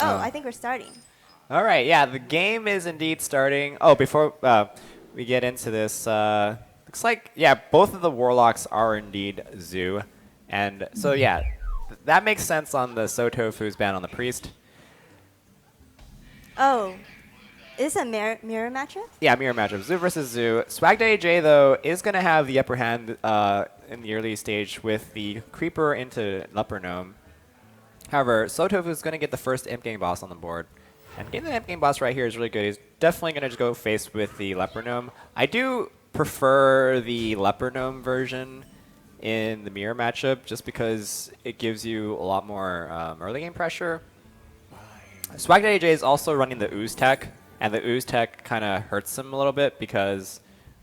Oh, I think we're starting. All right, yeah, the game is indeed starting. Oh, before we get into this, looks like, yeah, both of the Warlocks are indeed Zoo. And so, yeah, that makes sense on the sotofu's ban on the Priest. Oh, is this a mirror matchup? Yeah, mirror matchup, Zoo versus Zoo. Swagdaddy J, though, is going to have the upper hand in the early stage with the Creeper into Leper Gnome. However, sotofu is going to get the first Imp Gang boss on the board. And getting the Imp Gang boss right here is really good. He's definitely going to just go face with the Leper Gnome. I do prefer the Leper Gnome version in the mirror matchup just because it gives you a lot more early game pressure. Swagdaddy J is also running the Ooze tech, and the Ooze tech kind of hurts him a little bit because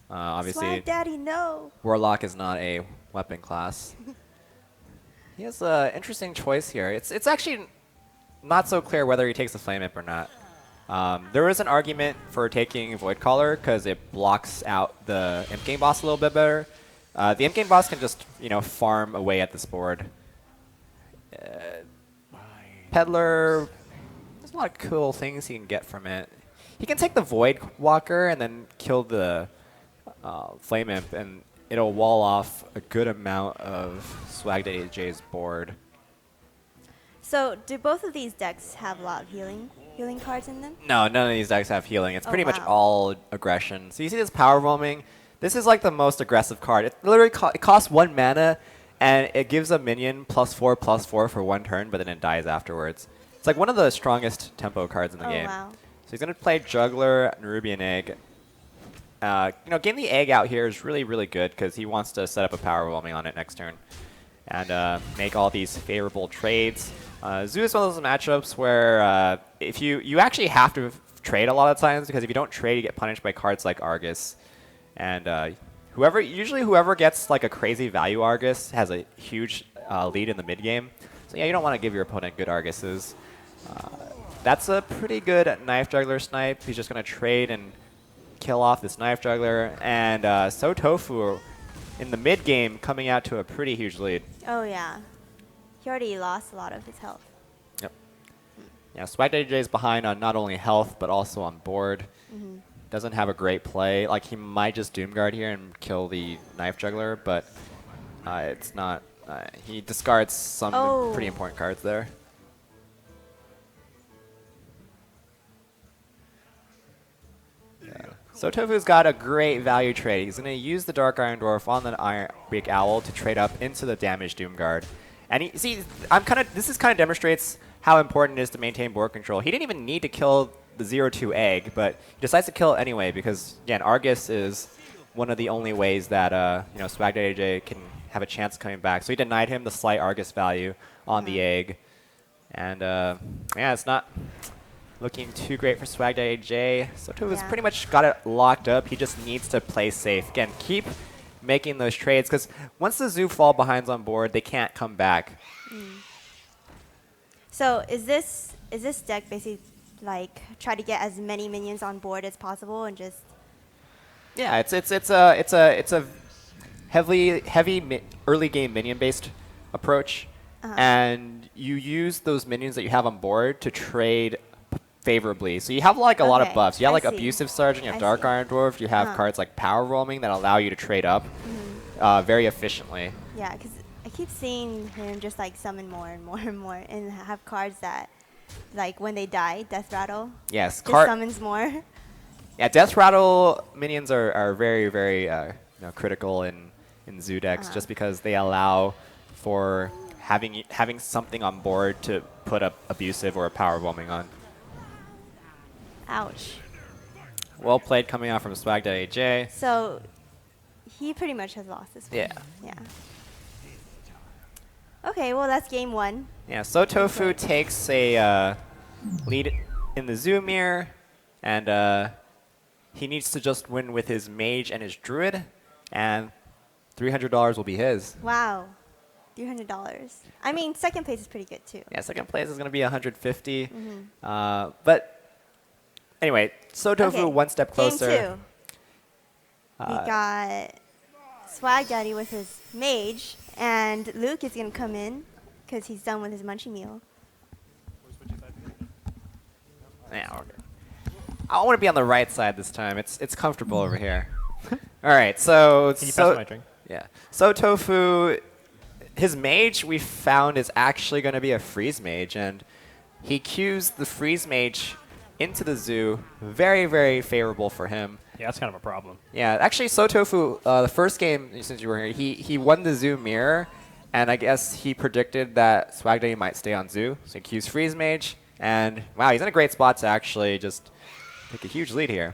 obviously Swagdaddy, no. Warlock is not a weapon class. He has an interesting choice here. It's actually not so clear whether he takes the Flame Imp or not. There is an argument for taking Void Caller because it blocks out the Imp Game boss a little bit better. The Imp Game boss can just, farm away at this board. Peddler, there's a lot of cool things he can get from it. He can take the Void Walker and then kill the Flame Imp, and it'll wall off a good amount of Swagdaddy J's board. So, do both of these decks have a lot of healing cards in them? No, none of these decks have healing. It's pretty much wow. all aggression. So you see this power roaming. This is like the most aggressive card. It literally it costs 1 mana, and it gives a minion +4/+4 for 1 turn, but then it dies afterwards. It's like one of the strongest tempo cards in the game. Wow. So he's going to play Juggler and Rubian Egg. Getting the egg out here is really, really good because he wants to set up a power roaming on it next turn and make all these favorable trades. Zoo is one of those matchups where if you actually have to trade a lot of times, because if you don't trade, you get punished by cards like Argus. And usually whoever gets like a crazy value Argus has a huge lead in the mid game. So yeah, you don't want to give your opponent good Arguses. That's a pretty good Knife Juggler snipe. He's just going to trade and kill off this Knife Juggler. And sotofu in the mid game coming out to a pretty huge lead. Oh, yeah. He already lost a lot of his health. Yep. Yeah, Swagdaddy J is behind on not only health, but also on board. Doesn't have a great play. Like, he might just Doomguard here and kill the Knife Juggler, but it's not. He discards some pretty important cards there. Sotofu's got a great value trade. He's going to use the Dark Iron Dwarf on the Iron Beak Owl to trade up into the damaged Doomguard. And this kind of demonstrates how important it is to maintain board control. He didn't even need to kill the 0/2 egg, but he decides to kill it anyway because, again, Argus is one of the only ways that Swagdaddy J can have a chance of coming back. So he denied him the slight Argus value on the egg. And yeah, it's not looking too great for Swagdaddy J. Sotofu's pretty much got it locked up. He just needs to play safe. Again, keep making those trades, because once the Zoo fall behinds on board, they can't come back. So is this deck basically like try to get as many minions on board as possible and just? Yeah, it's a heavy early game minion based approach, and you use those minions that you have on board to trade favorably. So you have like a lot of buffs. You have like Abusive Sergeant, you have Dark Iron Dwarf, you have cards like Power Roaming that allow you to trade up very efficiently. Yeah, because I keep seeing him just like summon more and more and more, and have cards that, like when they die, Death Rattle. Yes, just summons more. Yeah, Death Rattle minions are very, very critical in Zoo decks, just because they allow for having something on board to put up Abusive or a Power Roaming on. Ouch. Well played coming out from Swagdaddy J. So he pretty much has lost this one. Yeah. Yeah. Okay, well, that's game 1. Yeah, sotofu takes a lead in the Zoo mirror, and he needs to just win with his Mage and his Druid, and $300 will be his. Wow. $300. I mean, second place is pretty good, too. Yeah, second place is going to be $150. But anyway, sotofu one step closer. Game 2. We got Swagdaddy with his Mage, and Luke is going to come in because he's done with his Munchie Meal. Yeah, okay. I want to be on the right side this time. It's comfortable over here. All right, so Can you pass my drink? yeah. So Tofu, his mage we found is actually going to be a freeze mage, and he cues the freeze mage into the zoo. Very, very favorable for him. Yeah, that's kind of a problem. Yeah, actually, Sotofu, the first game since you were here, he won the zoo mirror, and I guess he predicted that swagdaddy might stay on zoo, so he cues freeze mage, and wow, he's in a great spot to actually just take a huge lead here.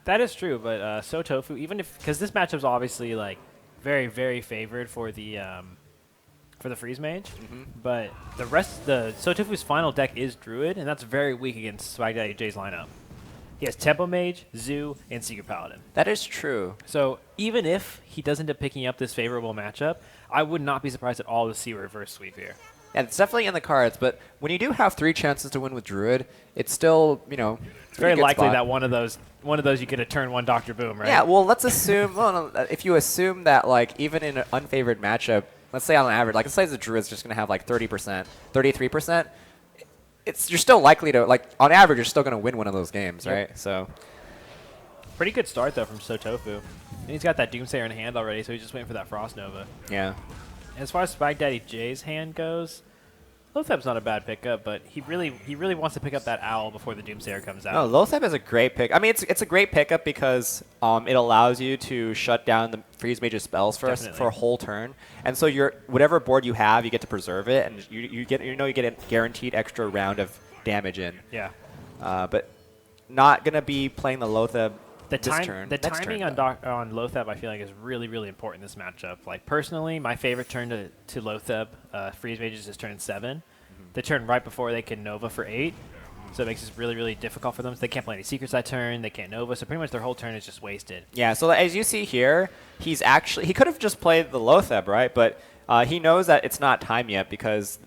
That is true, but Sotofu, even if because this matchup's obviously like very, very favored for the freeze mage, but the Sotofu's final deck is Druid, and that's very weak against Swagdaddy J's lineup. He has Tempo Mage, Zoo, and Secret Paladin. That is true. So even if he does end up picking up this favorable matchup, I would not be surprised at all to see a reverse sweep here. Yeah, it's definitely in the cards, but when you do have 3 chances to win with Druid, it's still, It's very likely that one of those you get a turn 1 Dr. Boom, right? Yeah, well, let's assume, if you assume that, like, even in an unfavored matchup, let's say on average, like, let's say the Druid's just going to have, like, 30%, 33%, you're still likely to, like, on average, you're still going to win one of those games, right? So, pretty good start, though, from Sotofu. And he's got that Doomsayer in hand already, so he's just waiting for that Frost Nova. yeah. As far as Swagdaddy J's hand goes, Lothep's not a bad pickup, but he really wants to pick up that Owl before the Doomsayer comes out. No, Lothep is a great pick. I mean, it's a great pickup because it allows you to shut down the freeze mage's spells for a whole turn, and so whatever board you have, you get to preserve it, and you get a guaranteed extra round of damage in. Yeah. But not gonna be playing the Lothep this turn. The timing on Lothep, I feel like, is really, really important in this matchup. Like, personally, my favorite turn to Lothep, freeze mages, is turn 7. The turn right before they can Nova for 8. So it makes this really, really difficult for them. So they can't play any secrets that turn. They can't Nova. So pretty much their whole turn is just wasted. Yeah, so as you see here, he could have just played the Lothep, right? But he knows that it's not time yet because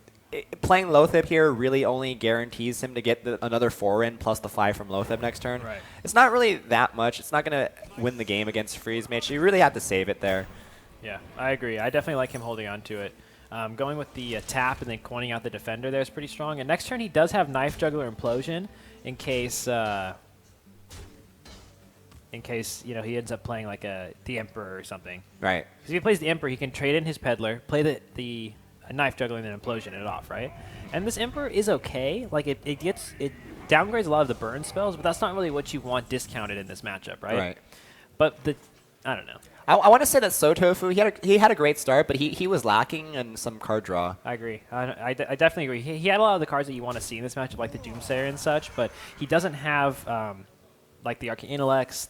playing Lothep here really only guarantees him to get another 4 in plus the 5 from Lothep next turn. Right. It's not really that much. It's not going to win the game against Freeze Mage. So you really have to save it there. Yeah, I agree. I definitely like him holding on to it. Going with the tap and then coining out the defender there is pretty strong. And next turn he does have Knife Juggler Implosion in case he ends up playing like the Emperor or something. Right. Because if he plays the Emperor, he can trade in his Peddler, play the Knife Juggler, and then Implosion it off, right? And this Emperor is okay. Like it downgrades a lot of the burn spells, but that's not really what you want discounted in this matchup, right? Right. But I don't know. I want to say that Sotofu, he had a great start, but he was lacking in some card draw. I agree. I definitely agree. He had a lot of the cards that you want to see in this matchup, like the Doomsayer and such, but he doesn't have like the Arcane Intellects,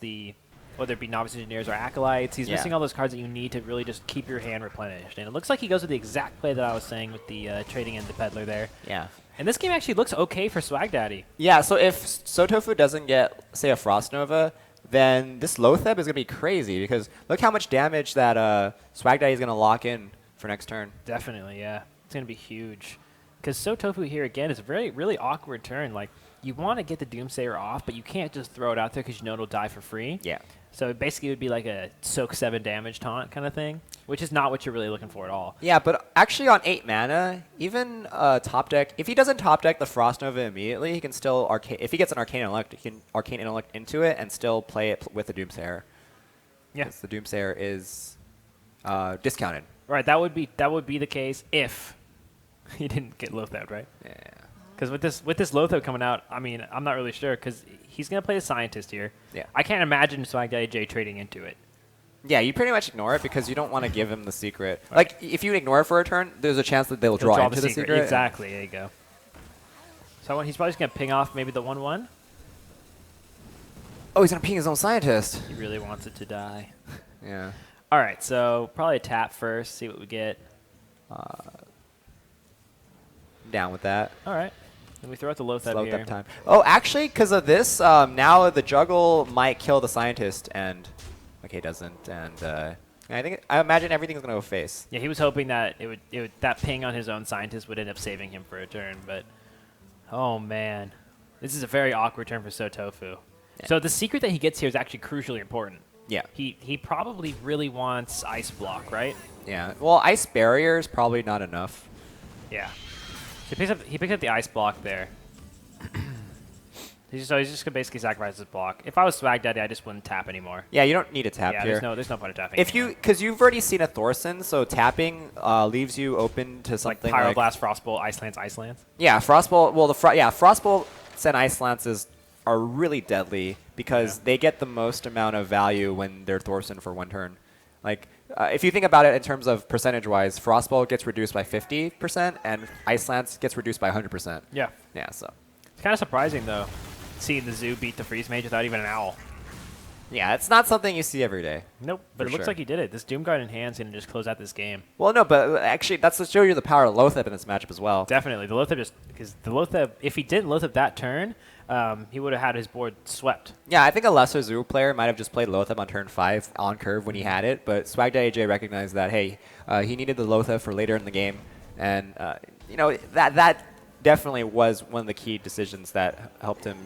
whether it be Novice Engineers or Acolytes. He's missing all those cards that you need to really just keep your hand replenished. And it looks like he goes with the exact play that I was saying with the trading in the Peddler there. Yeah. And this game actually looks okay for Swagdaddy. Yeah, so if Sotofu doesn't get, say, a Frost Nova, then this Lothep is going to be crazy because look how much damage that Swagdaddy is going to lock in for next turn. Definitely, yeah. It's going to be huge. Because Sotofu here, again, is a really awkward turn. Like, you want to get the Doomsayer off, but you can't just throw it out there because you know it'll die for free. Yeah. So basically it would be like a soak 7 damage taunt kind of thing, which is not what you're really looking for at all. Yeah, but actually on 8 mana, even top deck, if he doesn't top deck the Frost Nova immediately, he can still if he gets an Arcane Intellect, he can Arcane Intellect into it and still play it with the Doomsayer. Yeah. Because the Doomsayer is discounted. Right, that would be the case if he didn't get Lothep, right? Yeah. Because with this Lothep coming out, I mean, I'm not really sure because he's going to play the Scientist here. Yeah. I can't imagine Swagdaddy J trading into it. Yeah, you pretty much ignore it because you don't want to give him the secret. Right. Like, if you ignore it for a turn, there's a chance that they'll draw into the secret. Exactly, there you go. So he's probably just going to ping off maybe the 1/1. Oh, he's going to ping his own Scientist. He really wants it to die. Yeah. All right, so probably a tap first, see what we get. Down with that. All right. Then we throw out the Lothep here. Lothep time. Oh, actually, because of this, now the Juggle might kill the Scientist, and okay, it doesn't. And I imagine everything's gonna go face. Yeah, he was hoping that that ping on his own Scientist would end up saving him for a turn, but oh man, this is a very awkward turn for Sotofu. Yeah. So the secret that he gets here is actually crucially important. Yeah. He probably really wants Ice Block, right? Yeah. Well, Ice Barrier is probably not enough. Yeah. He picks up the Ice Block there. So he's just gonna basically sacrifice his block. If I was swagdaddy, I just wouldn't tap anymore. Yeah, you don't need to tap Yeah, here. there's no point of tapping. Because you've already seen a Thorson, so tapping leaves you open to something like Pyroblast, Frostbolt, Ice Lance. Yeah, Frostbolt. Well, Frostbolt and Ice Lances are really deadly because they get the most amount of value when they're Thorson for one turn. Like, if you think about it in terms of percentage-wise, Frostbolt gets reduced by 50% and Ice Lance gets reduced by 100%. Yeah. Yeah, so. It's kind of surprising, though, seeing the Zoo beat the Freeze Mage without even an Owl. Yeah, it's not something you see every day. Nope, but it looks like he did it. This Doomguard in hand's going to just close out this game. Well, no, but actually, that's to show you the power of Lothep in this matchup as well. Definitely. The Lothep because the Lothep, if he didn't Lothep that turn, he would have had his board swept. Yeah, I think a lesser Zoo player might have just played Lothep on turn 5 on curve when he had it, but swagdaddy AJ recognized that, hey, he needed the Lothep for later in the game, and, that definitely was one of the key decisions that helped him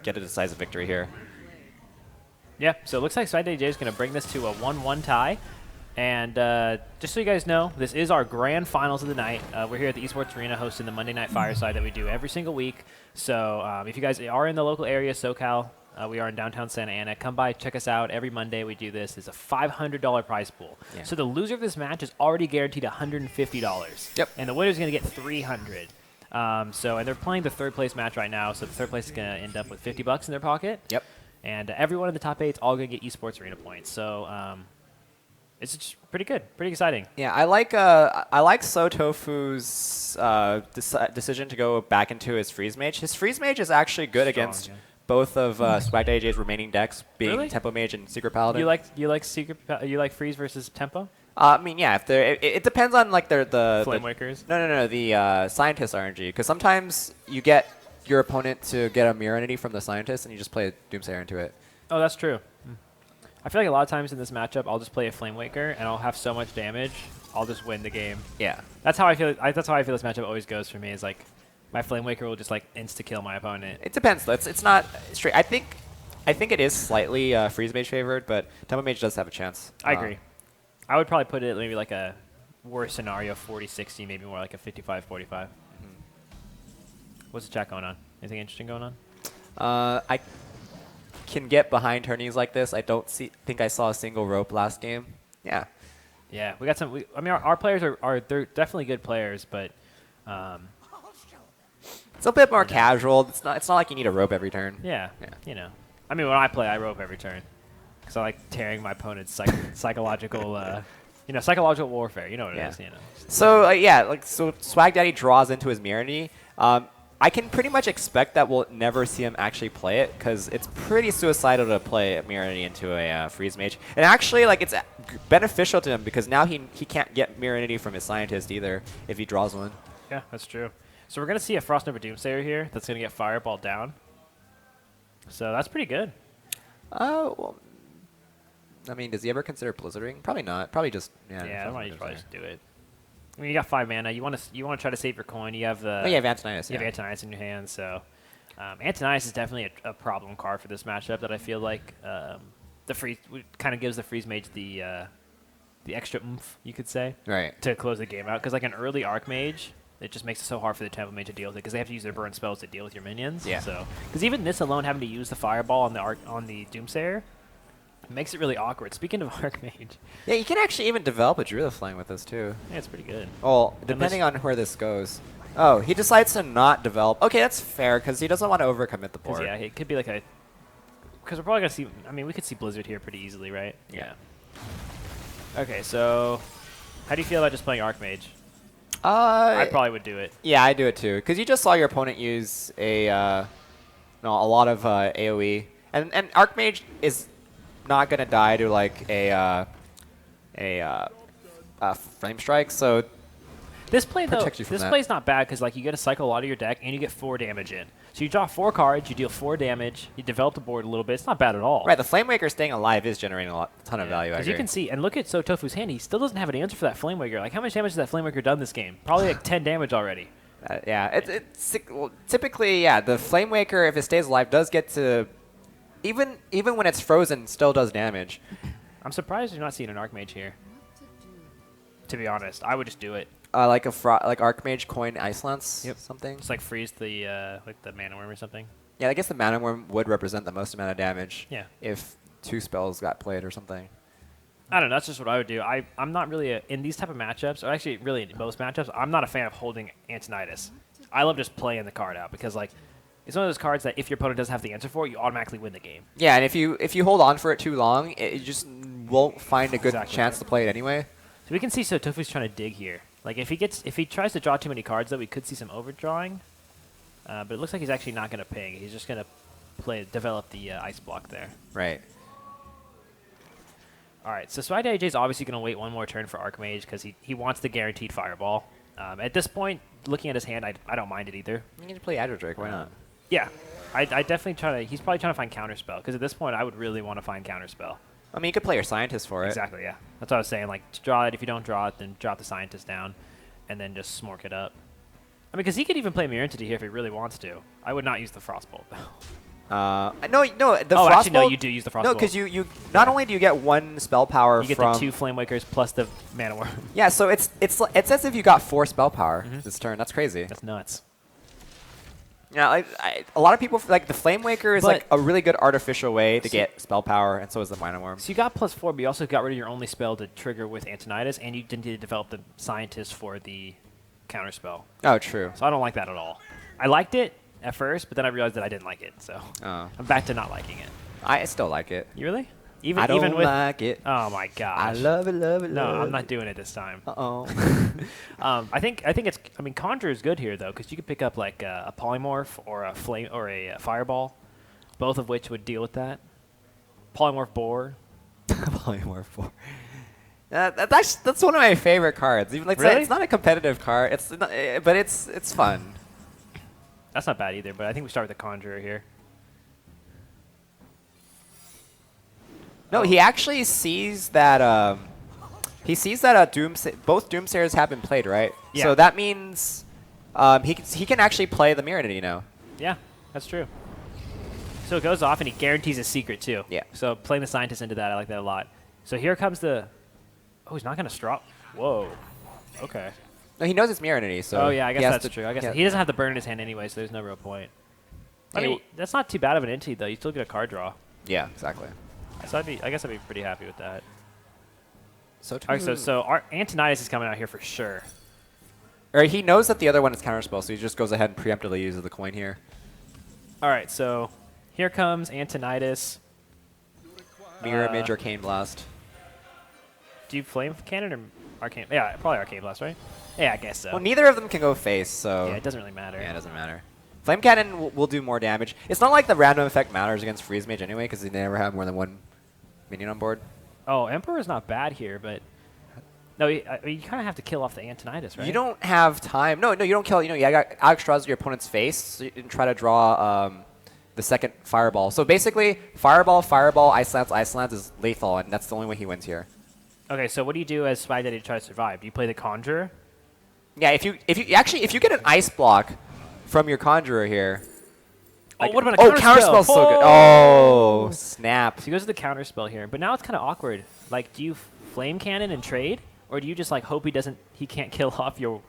get a decisive victory here. Yeah, so it looks like swagdaddy AJ is going to bring this to a 1-1 tie. And just so you guys know, this is our grand finals of the night. We're here at the Esports Arena hosting the Monday Night Fireside that we do every single week. So if you guys are in the local area, SoCal, we are in downtown Santa Ana. Come by, check us out. Every Monday we do this. It's a $500 prize pool. Yeah. So the loser of this match is already guaranteed $150. Yep. And the winner is going to get $300. And they're playing the third place match right now, so the third place is going to end up with $50 in their pocket. Yep. And everyone in the top 8 is all going to get Esports Arena points. So it's just pretty good, pretty exciting. Yeah, I like Sotofu's decision to go back into his Freeze Mage. His Freeze Mage is actually good against both of swagdaddy AJ's remaining decks, being Tempo Mage and Secret Paladin. You like Freeze versus Tempo? I mean, yeah. If it depends on like the Flamewakers. No. The Scientist RNG, because sometimes you get your opponent to get a mirror entity from the Scientist, and you just play a Doomsayer into it. Oh, that's true. I feel like a lot of times in this matchup, I'll just play a Flamewaker, and I'll have so much damage, I'll just win the game. Yeah. That's how I feel. That's how I feel this matchup always goes for me. Is like my Flamewaker will just like insta kill my opponent. It depends. It's not straight. I think it is slightly Freeze Mage favored, but Tempo Mage does have a chance. I agree. I would probably put it maybe like a worst scenario 40-60, maybe more like a 55-45. What's the chat going on? Anything interesting going on? I can get behind tourneys like this. I don't think I saw a single rope last game. Yeah. Yeah, we got some. I mean, our players they're definitely good players, but it's a bit more casual. It's not like you need a rope every turn. Yeah. You know. I mean, when I play, I rope every turn because I like tearing my opponent's psychological. Psychological warfare. You know what it is. You know. So so swagdaddy draws into his Mirror. I can pretty much expect that we'll never see him actually play it because it's pretty suicidal to play Mirror into a Freeze Mage. And actually, like, it's beneficial to him because now he can't get Mirror from his Scientist either if he draws one. Yeah, that's true. So we're going to see a Frost Nova Doomsayer here that's going to get Fireball down. So that's pretty good. Well, I mean, does he ever consider Blizzarding? Probably not. Probably just, Yeah, I might probably just do it. I mean, you got 5 mana. You want to try to save your coin. You have the. Oh, you have Antonius. You have Antonius in your hand, so Antonius is definitely a problem card for this matchup. That I feel like the freeze kind of gives the Freeze Mage the extra oomph, you could say, right, to close the game out. Because like an early Archmage, it just makes it so hard for the Tempo Mage to deal with it because they have to use their burn spells to deal with your minions. Yeah. So because even this alone, having to use the Fireball on the Doomsayer. Makes it really awkward. Speaking of Archmage. Yeah, you can actually even develop a Druid Flying with this, too. Yeah, it's pretty good. Well, depending on where this goes. Oh, he decides to not develop. Okay, that's fair, because he doesn't want to overcommit the board. Yeah, it could be like a... Because we're probably going to see... I mean, we could see Blizzard here pretty easily, right? Yeah. Okay, so... How do you feel about just playing Archmage? I probably would do it. Yeah, I do it, too. Because you just saw your opponent use a lot of AoE. And Archmage is... not gonna die to like a Flame Strike, so this play though, this play's not bad because like you get to cycle a lot of your deck and you get 4 damage in. So you draw 4 cards, you deal 4 damage, you develop the board a little bit. It's not bad at all. Right, the Flamewaker staying alive is generating a ton of value. As you can see, and look at Sotofu's hand, he still doesn't have an answer for that Flamewaker. Like how much damage has that Flamewaker done this game? Probably like 10 damage already. Well, typically, the Flamewaker, if it stays alive, does get to. Even when it's frozen, still does damage. I'm surprised you're not seeing an Archmage here. To be honest, I would just do it. Like Archmage coin Ice Lance, something. Just like freeze the Mana Worm or something. Yeah, I guess the Mana Worm would represent the most amount of damage. Yeah. If 2 spells got played or something. I don't know. That's just what I would do. I'm not really in these type of matchups, or actually really in most matchups, I'm not a fan of holding Antonidas. I love just playing the card out because like it's one of those cards that if your opponent doesn't have the answer for it, you automatically win the game. Yeah, and if you hold on for it too long, you just won't find a good Exactly. chance to play it anyway. So we can see sotofu's trying to dig here. Like if he tries to draw too many cards, though, we could see some overdrawing. But it looks like he's actually not going to ping. He's just going to develop the ice block there. Right. All right, so swagdaddy is obviously going to wait one more turn for Archmage because he wants the guaranteed fireball. At this point, looking at his hand, I don't mind it either. You can play Aggro Drake, why not? Yeah, I definitely he's probably trying to find Counterspell because at this point, I would really want to find Counterspell. I mean, you could play your Scientist for it. Exactly, yeah. That's what I was saying. Like, draw it. If you don't draw it, then drop the Scientist down and then just smork it up. I mean, because he could even play Mirror Entity here if he really wants to. I would not use the Frostbolt, though. No, the Oh, Frostbolt. actually, no, you do use the Frostbolt. No, because you not only do you get 1 spell power You get from the 2 Flame Wakers plus the Mana Worm. Yeah, so it's as if you got 4 spell power this turn. That's crazy. That's nuts. Yeah, a lot of people like the Flame Waker is But- like a really good artificial way to get spell power, and so is the Mana Worm. So you got +4, but you also got rid of your only spell to trigger with Antonidas, and you didn't need to develop the Scientist for the Counterspell. Oh, true. So I don't like that at all. I liked it at first, but then I realized that I didn't like it, so Oh. I'm back to not liking it. I still like it. You really? I don't even with like it. Oh my gosh. I love it, love it, No, love I'm it. not doing it this time. Uh-oh. I think it's. I mean, Conjure is good here though, because you could pick up like a polymorph or a flame or a fireball, both of which would deal with that. Polymorph Boar. Polymorph 4. That's one of my favorite cards. Even like Really? it's not a competitive card. It's not, but it's fun. That's not bad either, but I think we start with the Conjurer here. No, he actually sees that. Both Doomsayers have been played, right? Yeah. So that means he can actually play the Mirror Entity now. Yeah, that's true. So it goes off, and he guarantees a secret too. Yeah. So playing the Scientist into that, I like that a lot. So here comes the. Oh, he's not going to strop. Whoa. Okay. No, he knows it's Mirror Entity, so. Oh yeah, I he guess has that's to- true. I guess yeah. he doesn't have the burn in his hand anyway, so there's no real point. I Hey, mean, that's not too bad of an entity though. You still get a card draw. Yeah, exactly. So I guess I'd be pretty happy with that. So All right, so our Antonidas is coming out here for sure. or he knows that the other one is counterspell, so he just goes ahead and preemptively uses the coin here. All right, so here comes Antonidas. Mirror Image, Arcane Blast. Do you Flame Cannon or Arcane? Yeah, probably Arcane Blast, right? Yeah, I guess so. Well, neither of them can go face, so. Yeah, it doesn't really matter. Yeah, it doesn't matter. Flame Cannon will do more damage. It's not like the random effect matters against Freeze Mage anyway, because they never have more than 1 minion on board. Oh, Emperor's not bad here, but no, you kind of have to kill off the Antonidas, right? You don't have time. No, you don't kill. You got Alex draws your opponent's face, so you can try to draw the second Fireball. So basically, Fireball, Ice Lance is lethal, and that's the only way he wins here. Okay, so what do you do as swagdaddy to try to survive? Do you play the Conjurer? Yeah, if you get an Ice block from your Conjurer here. Oh, what about a Counterspell? Counterspell's so good. Oh, snap. So he goes to the Counterspell here, but now it's kind of awkward. Like, do you Flame Cannon and trade, or do you just like hope he can't kill off your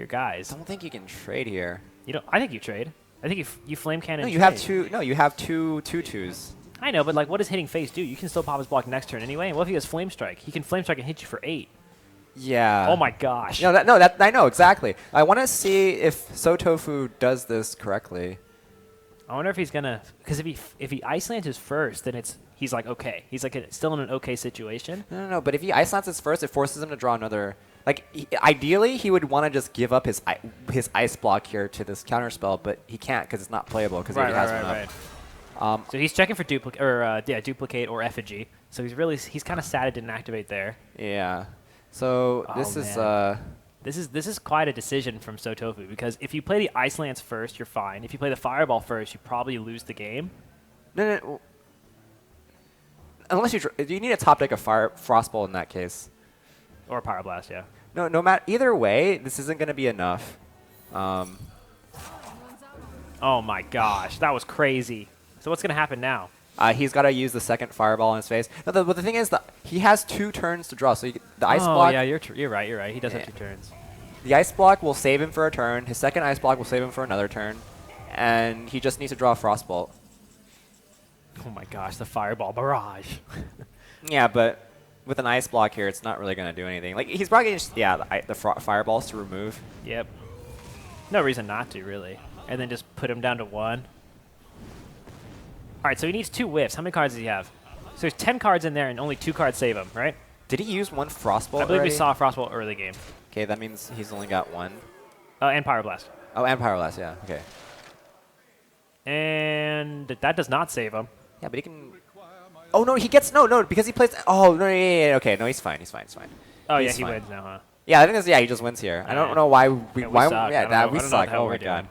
guys? I don't think you can trade here. You don't. I think you trade. I think you Flame Cannon. No, and you have trade. two. No, you have two 2/2s. I know, but like, what does hitting face do? You can still pop his block next turn anyway. And what if he has Flame Strike? He can Flame Strike and hit you for 8. Yeah. Oh my gosh. No, that I know exactly. I want to see if sotofu does this correctly. I wonder if he's gonna, because if he Ice Lances first, then he's like okay. He's like still in an okay situation. No. But if he Ice Lances first, it forces him to draw another. Like ideally, he would want to just give up his ice block here to this counterspell, but he can't because it's not playable because he already has one up. So he's checking for duplicate or effigy. So he's kind of sad it didn't activate there. Yeah. So This is quite a decision from Sotofu because if you play the Ice Lance first, you're fine. If you play the Fireball first, you probably lose the game. No. Unless you need a top deck of Frostbolt in that case. Or Power Blast, yeah. No matter either way, this isn't going to be enough. Oh my gosh, that was crazy. So what's going to happen now? He's got to use the second Fireball in his face. No, but the thing is that he has 2 turns to draw. So the Ice block. Yeah, you're right. He does have 2 turns. The Ice block will save him for a turn. His second Ice block will save him for another turn. and he just needs to draw a Frostbolt. Oh my gosh, the Fireball Barrage. Yeah, but with an Ice Block here, it's not really going to do anything. Like, he's probably going to the Fireballs to remove. Yep. No reason not to, really. And then just put him down to 1. All right, so he needs 2 whiffs. How many cards does he have? So there's 10 cards in there, and only 2 cards save him, right? Did he use 1 Frostbolt I believe already? we saw a Frostbolt early game. Okay, that means he's only got 1. And Pyroblast. Oh, and Pyroblast, yeah. Okay. And that does not save him. Yeah, but he can... Oh, no, he gets... No, because he plays... Oh, no, yeah, okay. No, he's fine. Oh, He's yeah, he fine. wins now, huh? Yeah, I think that's... Yeah, he just wins here. I don't know why we... Yeah, we why? suck. Yeah, we I don't know suck. what the hell Oh, we're my God.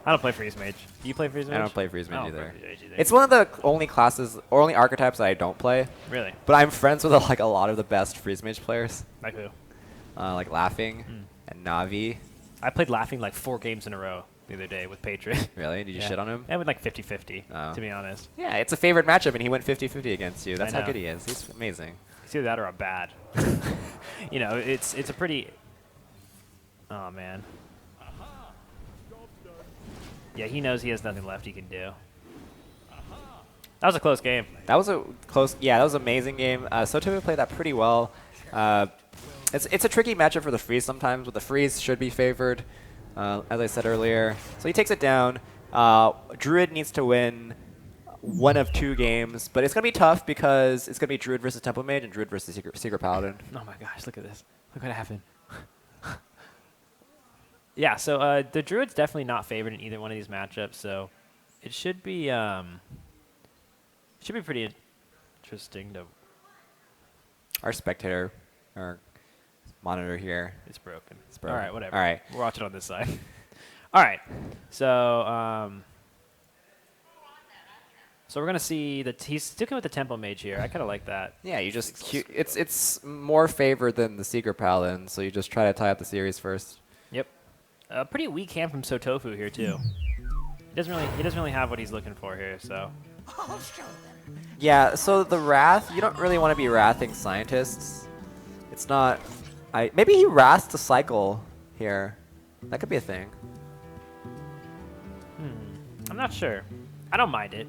I don't play Freeze Mage. Do you play Freeze Mage? I don't play Freeze I Mage don't either. play Freeze Mage either. It's one of the only classes, or only archetypes that I don't play. Really? But I'm friends with like a lot of the best Freeze Mage players. Like who? Like Laughing and Navi. I played Laughing like 4 games in a row the other day with Patriot. Really? Did you Yeah. shit on him? I went like 50-50, Oh. to be honest. Yeah, it's a favorite matchup, and he went 50-50 against you. That's I how know. good he is. He's amazing. It's either that or I'm bad. You know, it's a pretty... Oh, man. Yeah, he knows he has nothing left he can do. That was a close game. That was a close... Yeah, that was an amazing game. sotofu played that pretty well. It's a tricky matchup for the Freeze sometimes, but the Freeze should be favored, as I said earlier. So he takes it down. Druid needs to win 1 of 2 games, but it's going to be tough because it's going to be Druid versus Temple Mage and Druid versus Secret Paladin. Oh my gosh, look at this. Look what happened. Yeah, so the Druid's definitely not favored in either one of these matchups, so it should be pretty interesting to... Our spectator, our monitor here. It's broken. It's broken. All right, whatever. All right. We'll watch it on this side. All right. So we're going to see that he's sticking with the Temple Mage here. I kind of like that. Yeah, you just... It's more favored than the Secret Paladin, so you just try to tie up the series first. Yep. A pretty weak hand from Sotofu here too. He doesn't really have what he's looking for here, so. Yeah, so the Wrath, you don't really want to be Wrathing Scientists. It's not... maybe he Wraths to cycle here. That could be a thing. I'm not sure. I don't mind it.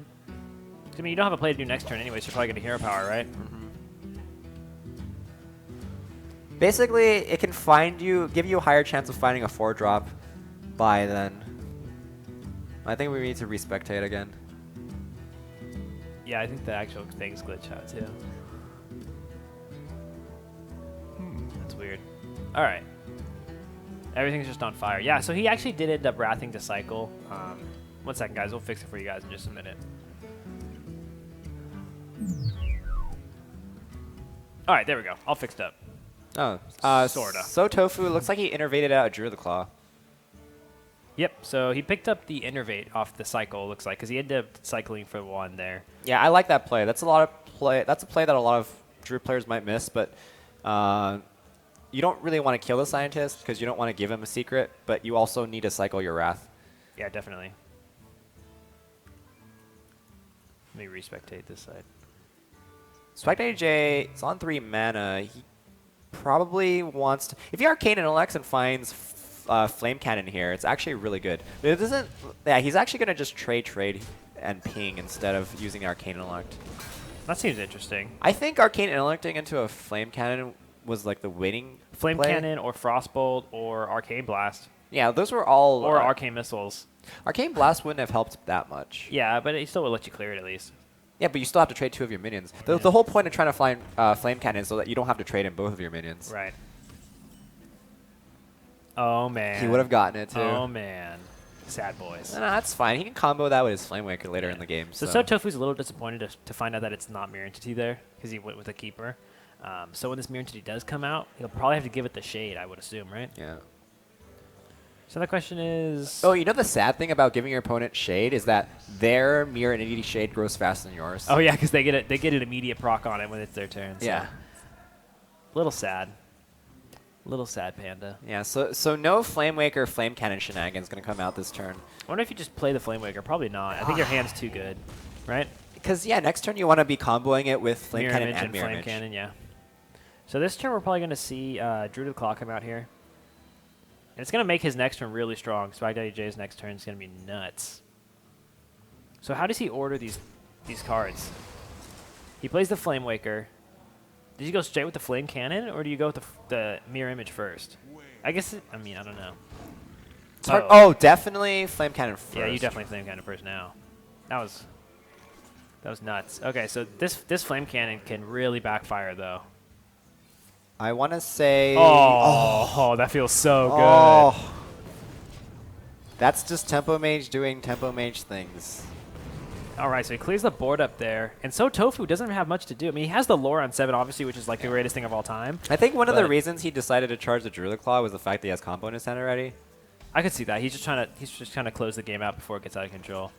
I mean, you don't have a play to do next turn anyway, so you're probably going to Hero Power, right? Basically, it can give you a higher chance of finding a 4-drop by then. I think we need to respectate again. Yeah, I think the actual thing's glitch out too. That's weird. All right. Everything's just on fire. Yeah, so he actually did end up wrathing to cycle. 1 second, guys. We'll fix it for you guys in just a minute. All right, there we go. All fixed up. Oh, Sorta. Sotofu looks like he innervated out a Druid Claw. Yep, so he picked up the Innervate off the cycle, looks like, because he ended up cycling for 1 there. Yeah, I like that play. That's a play that a lot of Druid players might miss, but you don't really want to kill the Scientist because you don't want to give him a secret, but you also need to cycle your Wrath. Yeah, definitely. Let me respectate this side. Swagdaddy J is on 3 mana. He probably wants to... If you Arcane Intellect and finds Flame Cannon here, it's actually really good. But it doesn't... Yeah, he's actually going to just trade and ping instead of using Arcane Intellect. That seems interesting. I think Arcane Intellecting into a Flame Cannon was like the winning Flame play. Cannon or Frostbolt or Arcane Blast. Yeah, those were all... Or Arcane Missiles. Arcane Blast wouldn't have helped that much. Yeah, but it still would let you clear it at least. Yeah, but you still have to trade 2 of your minions. The whole point of trying to find Flame Cannon is so that you don't have to trade in both of your minions. Right. Oh, man. He would have gotten it, too. Oh, man. Sad boys. No, that's fine. He can combo that with his Flame Waker later in the game. So Sotofu's a little disappointed to find out that it's not Mirror Entity there because he went with a Keeper. So when this Mirror Entity does come out, he'll probably have to give it the Shade, I would assume, right? Yeah. So the question is... Oh, you know the sad thing about giving your opponent Shade is that their Mirror Entity Shade grows faster than yours. Oh, yeah, because they get an immediate proc on it when it's their turn. So. Yeah. Little sad. Little sad, Panda. Yeah, so no Flame Waker, Flame Cannon shenanigans going to come out this turn. I wonder if you just play the Flame Waker. Probably not. I think your hand's too good, right? Because, yeah, next turn you want to be comboing it with Flame Mirror Cannon Image and Mirror Flame Image. Cannon, yeah. So this turn we're probably going to see Druid of the Claw come out here. And it's going to make his next turn really strong. Swagdaddy J's next turn is going to be nuts. So how does he order these cards? He plays the Flame Waker. Did you go straight with the Flame Cannon, or do you go with the Mirror Image first? I guess, I don't know. It's hard. Oh, definitely Flame Cannon first. Yeah, you definitely Flame Cannon first now. That was nuts. Okay, so this Flame Cannon can really backfire, though. I want to say... Oh, that feels so good. Oh. That's just Tempo Mage doing Tempo Mage things. All right, so he clears the board up there. And sotofu doesn't have much to do. I mean, he has the lore on 7, obviously, which is like the greatest thing of all time. I think one of the reasons he decided to charge the Druid Claw was the fact that he has combo in his hand already. I could see that. He's just trying to close the game out before it gets out of control.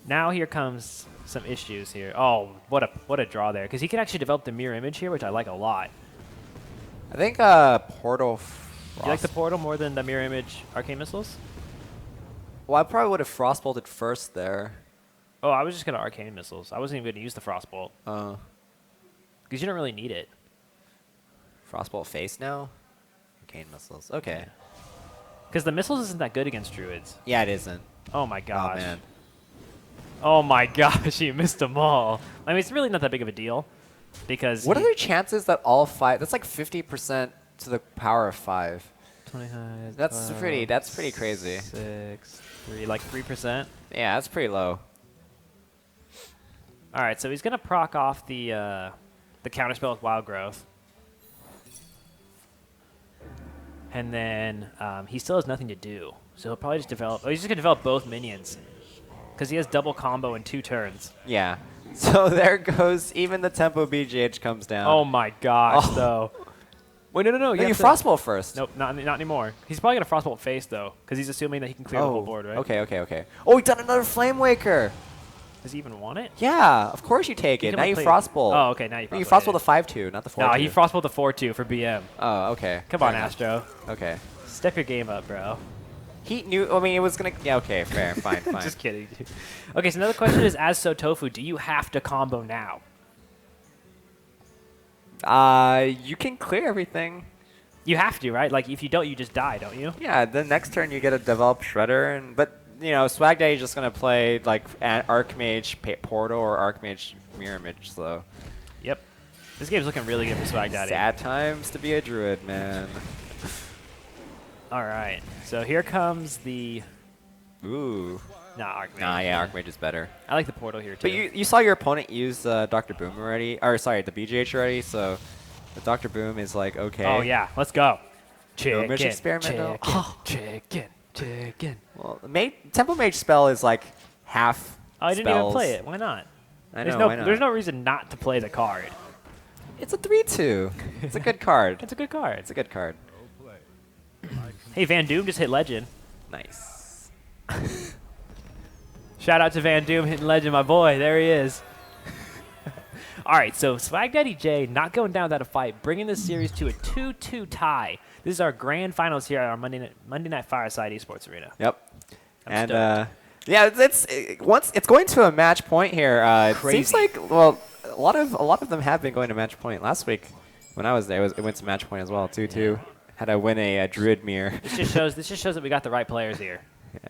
Now here comes some issues here. Oh, what a draw there. Because he can actually develop the Mirror Image here, which I like a lot. I think Portal... You like the Portal more than the Mirror Image Arcane Missiles? Well, I probably would have Frostbolted first there. Oh, I was just going to Arcane Missiles. I wasn't even going to use the Frostbolt. Because you don't really need it. Frostbolt face now? Arcane Missiles. Okay. Because the Missiles isn't that good against Druids. Yeah, it isn't. Oh my gosh. Oh, man. Oh my gosh, you missed them all. I mean, it's really not that big of a deal. Because what are the chances that all 5... That's like 50% to the power of 5. 25, That's 12, pretty crazy. 6, 3, like 3%. Yeah, that's pretty low. All right, so he's going to proc off the counterspell with Wild Growth. And then he still has nothing to do. So he'll probably just develop... Oh, he's just going to develop both minions. Because he has double combo in 2 turns. Yeah. So there goes... Even the Tempo BGH comes down. Oh my gosh, though. Wait, no. You Frostbolt first. Nope, not anymore. He's probably going to Frostbolt face, though. Because he's assuming that he can clear the whole board, right? Okay. Oh, he done another Flame Waker. Does he even want it? Yeah, of course you take it. Now you Frostbolt. Oh, okay, now you Frostbolt. You Frostbolt the 5-2, not the 4-2. No, he Frostbolt the 4-2 for BM. Oh, okay. Come on, Astro. Okay. Step your game up, bro. He knew... I mean, it was going to... Yeah, okay, fair. Fine. Just kidding. Okay, so another question is, as sotofu, do you have to combo now? You can clear everything. You have to, right? Like, if you don't, you just die, don't you? Yeah, the next turn you get a develop Shredder, but you know, Swagdaddy is just gonna play like an Archmage Portal or Archmage Mirror Image, so. Yep. This game's looking really good for Swagdaddy. Sad times to be a Druid, man. All right, so here comes the. Ooh. Nah, Archmage. Nah, yeah, Archmage is better. I like the Portal here too. But you saw your opponent use Dr. Boom already, or sorry, the BGH already, so. The Dr. Boom is like, okay. Oh, yeah. Let's go. Chicken. Experimental. Chicken. Well, Tempo Mage spell is like half Oh, I didn't even play it. Why not? I know, why not? There's no reason not to play the card. It's a 3-2. It's a good card. It's a good card. It's a good card. Hey, Van Doom just hit Legend. Nice. Shout out to Van Doom hitting Legend, my boy. There he is. All right, so Swagdaddy J not going down without a fight, bringing this series to a 2-2 tie. This is our grand finals here at our Monday Night Fireside Esports Arena. Yep. I'm and yeah, it's going to a match point here. It seems like a lot of them have been going to match point. Last week when I was there, it went to match point as well. 2-2. Had to win a Druid mirror. This just shows that we got the right players here. Yeah.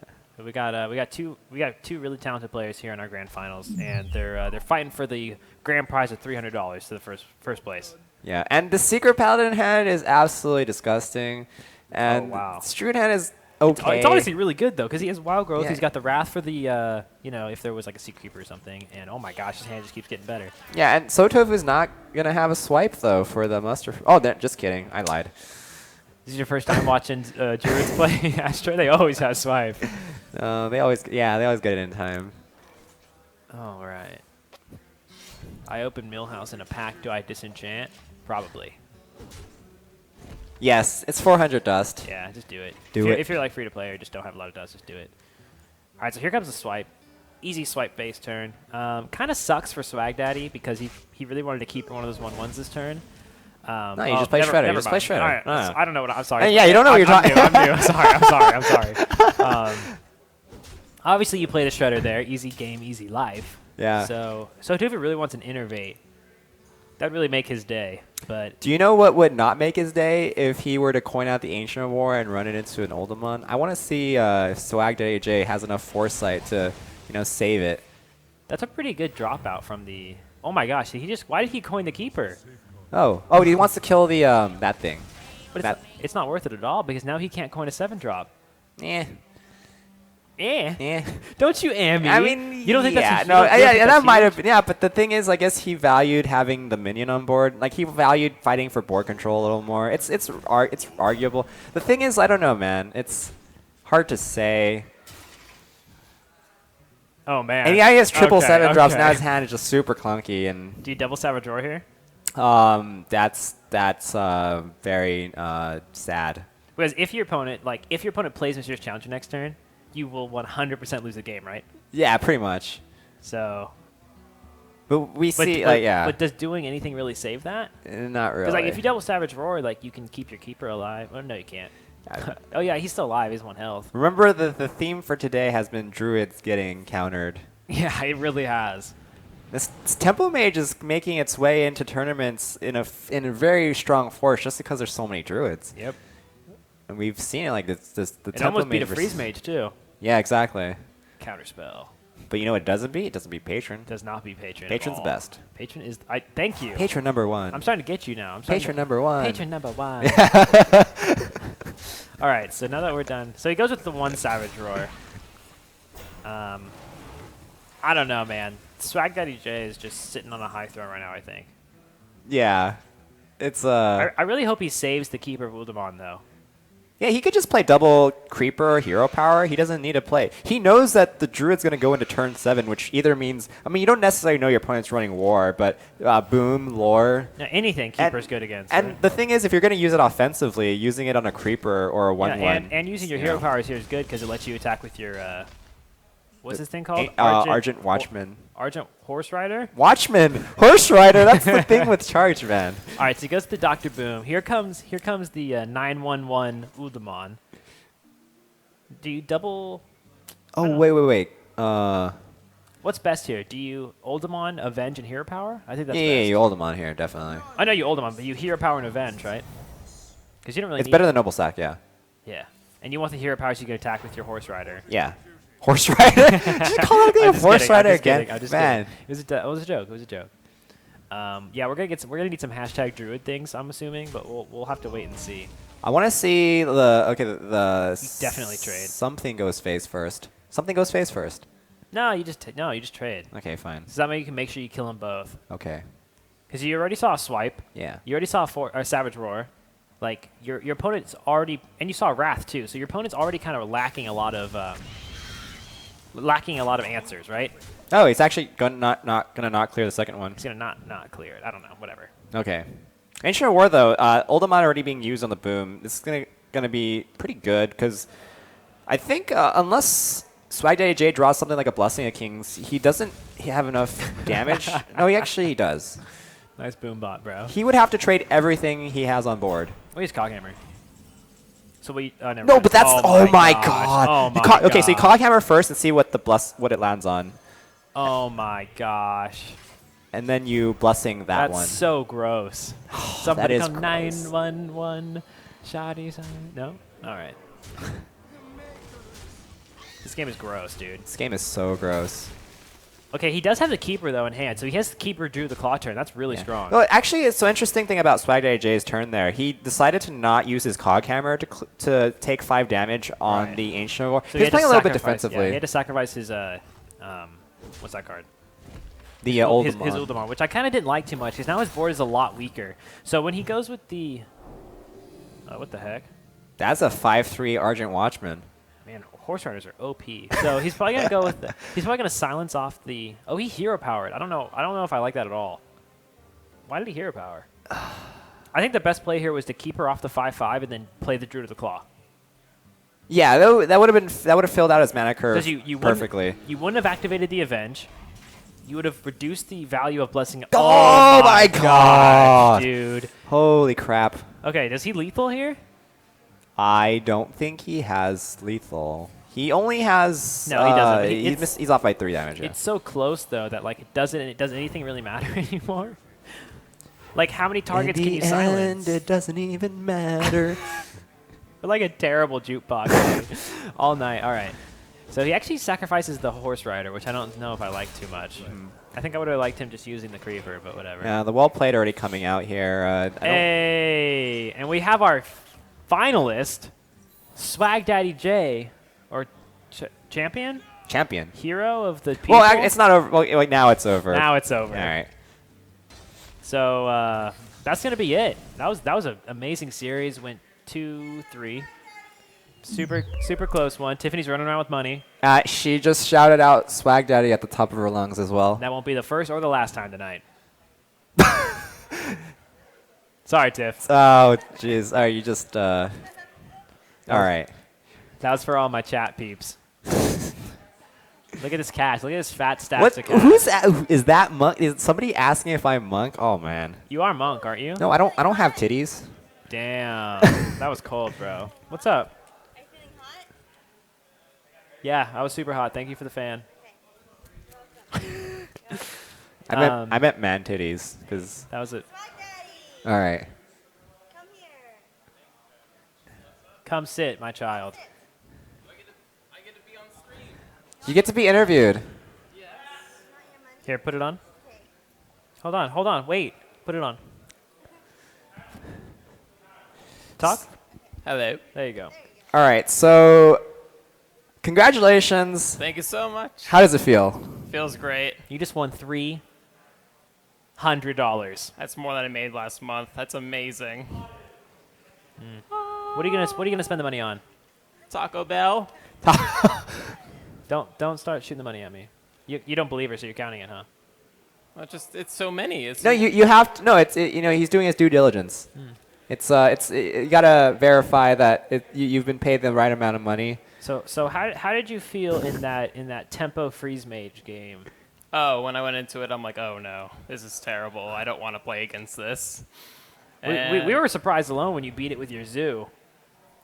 We got two really talented players here in our grand finals, and they're fighting for the grand prize of $300 to the first place. Yeah, and the Secret Paladin hand is absolutely disgusting, and Druid hand is okay. It's honestly really good though, because he has Wild Growth. Yeah. He's got the Wrath for the if there was like a Secret Keeper or something, and oh my gosh, his hand just keeps getting better. Yeah, and sotofu is not gonna have a swipe though for the muster. Oh, just kidding. I lied. This is your first time watching Druids play Astro? They always have swipe. They always get it in time. All right. I open Millhouse in a pack. Do I disenchant? Probably. Yes, it's 400 dust. Yeah, just do it. If you're like free to play or just don't have a lot of dust, just do it. All right, so here comes the swipe. Easy swipe base turn. Kind of sucks for Swagdaddy because he really wanted to keep one of those 1/1s this turn. No, you just play Shredder. Just play Shredder. All right, I don't know I'm sorry. Yeah, you don't know what you're talking about. I'm new. I'm sorry. Obviously, you play the Shredder there. Easy game, easy life. Yeah. So if it really wants an innervate, That'd really make his day. But Do you know what would not make his day if he were to coin out the Ancient War and run it into an Oldemon? I want to see if swagdaddy has enough foresight to, save it. that's a pretty good dropout from the. Oh my gosh! Why did he coin the keeper? Oh, he wants to kill the that thing. But it's not worth it at all because now he can't coin a 7-drop. Eh. Don't you me? I mean, you don't think that's that might have been, but the thing is, I guess he valued having the minion on board. Like, he valued fighting for board control a little more. It's arguable. The thing is, I don't know, man. It's hard to say. Oh, man. And he has triple 7 drops. Okay. Now his hand is just super clunky. And Do you double Savage Roar here? that's very sad. Because if your opponent plays Mr. Challenger next turn, you will 100% lose the game, right? Yeah, pretty much. So. But But does doing anything really save that? Not really. Because if you double Savage Roar, you can keep your keeper alive. Oh no, you can't. Oh yeah, he's still alive. He's 1 health. Remember, the theme for today has been druids getting countered. Yeah, it really has. This Tempo Mage is making its way into tournaments in a very strong force just because there's so many druids. Yep. And we've seen it the It Tempo almost beat a Mage Freeze Mage too. Yeah, exactly. Counterspell. But you know what it doesn't beat? It doesn't beat Patron. Does not beat Patron. Patron's the best. Patron is. Thank you. Patron number 1. I'm starting to get you now. Patron number 1. Patron number 1. All right, so now that we're done, so he goes with the 1 Savage Roar. I don't know, man. Swagdaddy J is just sitting on a high throne right now, I think. Yeah. It's I really hope he saves the keeper of Uldamon, though. Yeah, he could just play double Creeper or Hero Power. He doesn't need to play. He knows that the Druid's going to go into turn 7, which either means... I mean, you don't necessarily know your opponent's running War, but Boom, Lore... Yeah, anything Keeper's good against. And right? the thing is, if you're going to use it offensively, using it on a Creeper or a 1-1... Yeah, and using your Hero Powers here is good because it lets you attack with your... what's this thing called? Argent Watchman. Argent Horse Rider? Watchman! Horse Rider! That's the thing with Charge, man. All right, so he goes to Dr. Boom. Here comes the 911 Uldamon. Do you double... Oh, wait. What's best here? Do you Uldamon, Avenge, and Hero Power? I think that's best. Yeah, you hold him on here, definitely. I know you Uldamon, but you Hero Power and Avenge, right? Because you don't really It's need... better than Noble Sack, yeah. Yeah. And you want the Hero Power so you can attack with your Horse Rider. Yeah. Horse Rider? Did you call it a Horse Rider again? I'm just Man. kidding. It was a joke. It was a joke. Yeah, we're gonna need some hashtag Druid things, I'm assuming, but we'll have to wait and see. I want to see the Definitely trade. Something goes face first. Something goes face first. No, you just trade. Okay, fine. So that way you can make sure you kill them both. Okay. Because you already saw a swipe. Yeah. You already saw a Savage Roar. Like your opponent's already, and you saw Wrath too. So your opponent's already kind of lacking a lot of answers, right? Oh, he's actually gonna not clear the second one. He's gonna not clear it. I don't know. Whatever. Okay. Ancient War though, Oldemon already being used on the Boom. This is gonna be pretty good because I think unless Swagdaddy J draws something like a Blessing of Kings, he doesn't have enough damage. No, he does. Nice Boom bot, bro. He would have to trade everything he has on board. Oh, he's Coghammer. So we never No, mind. but that's oh my gosh. god. Oh my god. Okay, so you Coghammer first and see what it lands on, Oh my gosh. and then you Blessing that That's one. so gross. Somebody is come gross. 911 shotty sign. No? All right. This game is gross, dude. This game is so gross. Okay, he does have the keeper though in hand, so he has the keeper drew the claw turn. That's really strong. Well, actually, it's so interesting thing about Swagdaddy J's turn there. He decided to not use his Coghammer to take 5 damage on Right. the Ancient War. So He was playing a little bit sacrifice- defensively. Yeah, he had to sacrifice his what's that card? The His Oldemon. Uldamon, which I kind of didn't like too much because now his board is a lot weaker. So when he goes with the what the heck? That's a 5/3 Argent Watchman. Man, Horse Riders are OP. So he's probably gonna go with he's probably gonna silence off the. Oh, he hero powered. I don't know if I like that at all. Why did he hero power? I think the best play here was to keep her off the 5/5 and then play the Druid of the Claw. Yeah, that would have filled out his mana curve You perfectly. You wouldn't have activated the Avenge. You would have reduced the value of Blessing. Oh my god, dude! Holy crap! Okay, does he lethal here? I don't think he has lethal. He only has. No, he doesn't. He's off by 3 damage. Yeah. It's so close though that like it doesn't anything really matter anymore. Like, how many targets can you silence? It doesn't even matter. We're like a terrible jukebox all night. All right. So he actually sacrifices the horse rider, which I don't know if I like too much. I think I would have liked him just using the creeper, but whatever. Yeah, the well played already coming out here. Hey, and we have our finalist, Swagdaddy J, or champion? Champion. Hero of the people? Well, it's not over. Well, wait, now it's over. Now it's over. All right. So that's going to be it. That was an amazing series. Went 2-3. Super close one. Tiffany's running around with money. She just shouted out Swag Daddy at the top of her lungs as well. That won't be the first or the last time tonight. Sorry, Tiff. Oh, jeez. Oh, you just... all right. That was for all my chat peeps. Look at this cash. Look at this fat stats What? of cash. Is that Monk? Is somebody asking if I'm Monk? Oh, man. You are Monk, aren't you? No, I don't have titties. Damn. That was cold, bro. What's up? Are you feeling hot? Yeah, I was super hot. Thank you for the fan. I meant man titties, because... That was it. Swag Daddy, All right. come here. Come sit, my child. You get to be interviewed. Not your money? Here, put it on. Okay. Hold on. Wait. Put it on. Talk. Hello. There you go. All right, so congratulations. Thank you so much. How does it feel? Feels great. You just won $300. That's more than I made last month. That's amazing. What are you gonna spend the money on? Taco Bell. Don't start shooting the money at me. You don't believe her, so you're counting it, huh? Well, it's so many. It's No, you have to. No, he's doing his due diligence. It's you gotta verify that you've been paid the right amount of money. So how did you feel in that tempo freeze mage game? Oh, when I went into it, I'm like, oh no, this is terrible. I don't want to play against this. We were surprised alone when you beat it with your zoo.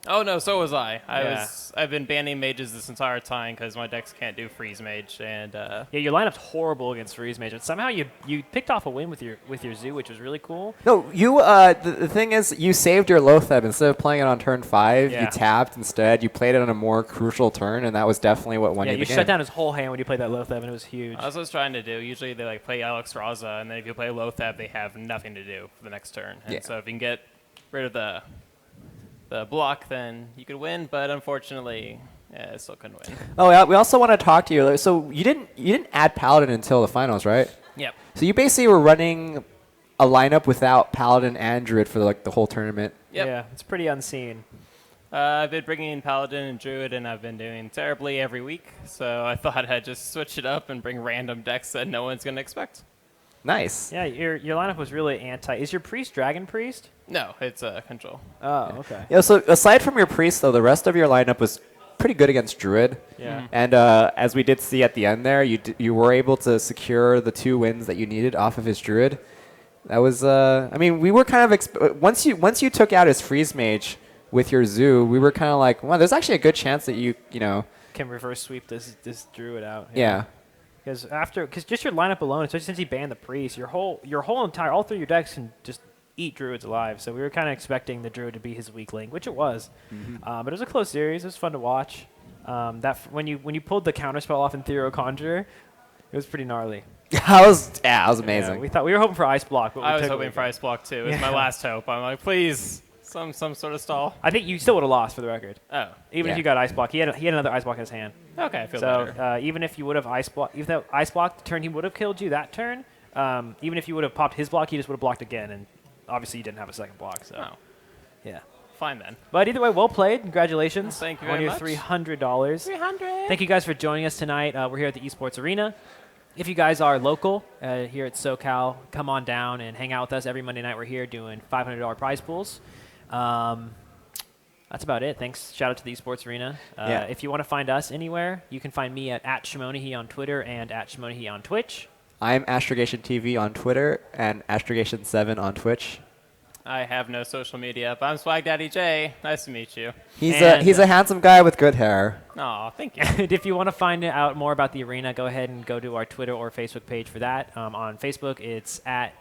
Oh no, so was I. Yeah. I've been banning mages this entire time because my decks can't do freeze mage, and Yeah, your lineup's horrible against freeze mage, but somehow you picked off a win with your zoo, which was really cool. No, you. The thing is, you saved your Lotheb instead of playing it on turn 5. Yeah. You tapped instead. You played it on a more crucial turn, and that was definitely what won Yeah, you you the game. shut down his whole hand when you played that Lotheb, and it was huge. that's what I was trying to do. Usually they like play Alex Raza, and then if you play Lothab, they have nothing to do for the next turn. And Yeah. so if you can get rid of the block, then you could win. But unfortunately, I still couldn't win. Oh yeah, we also want to talk to you. So you didn't add Paladin until the finals, right? Yep. So you basically were running a lineup without Paladin and Druid for the whole tournament. Yep. Yeah, it's pretty unseen. I've been bringing in Paladin and Druid, and I've been doing terribly every week. So I thought I'd just switch it up and bring random decks that no one's gonna expect. Nice. Yeah, your lineup was really anti. Is your priest Dragon Priest? No, it's control. Oh, okay. Yeah. So aside from your priest, though, the rest of your lineup was pretty good against Druid. Yeah. And as we did see at the end there, you were able to secure the 2 wins that you needed off of his Druid. That was. I mean, we were kind of once you took out his freeze mage with your zoo, we were kind of like, well, there's actually a good chance that you know. Can reverse sweep this Druid out. Yeah. Because just your lineup alone, especially since he banned the priest, all 3 of your decks can just eat Druids alive. So we were kind of expecting the Druid to be his weak link, which it was. But it was a close series. It was fun to watch. When you pulled the counterspell off in Thero Conjure, it was pretty gnarly. that was amazing. Yeah, we were hoping for Ice Block, but I was took hoping it. for Ice Block too. It was my last hope. I'm like, please, some sort of stall. I think you still would have lost for the record. Oh, Even Yeah. if you got Ice Block, he had another Ice Block in his hand. okay, I feel So better. even if you would have Ice Block, even though Ice Block the turn he would have killed you that turn, even if you would have popped his block, he just would have blocked again, and obviously you didn't have a second block. So Oh, yeah. fine then. But either way, well played. Congratulations. Thank you on very your much. $300. 300. Thank you guys for joining us tonight. We're here at the Esports Arena. If you guys are local here at SoCal, come on down and hang out with us every Monday night. We're here doing $500 prize pools. That's about it. Thanks. Shout out to the Esports Arena. Yeah. If you want to find us anywhere, you can find me at @Shimonahi on Twitter and @Shimonahi on Twitch. I'm Astrogation TV on Twitter and Astrogation7 on Twitch. I have no social media, but I'm swagdaddy J. Nice to meet you. He's And- a handsome guy with good hair. Oh, thank you. And if you want to find out more about the arena, go ahead and go to our Twitter or Facebook page for that. On Facebook, it's at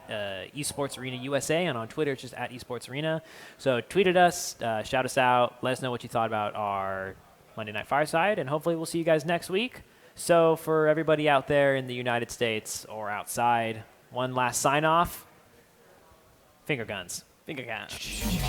Esports Arena USA, and on Twitter, it's just at Esports Arena. So tweet at us, shout us out, let us know what you thought about our Monday Night Fireside, and hopefully we'll see you guys next week. So for everybody out there in the United States or outside, one last sign-off. Finger guns. Think I can.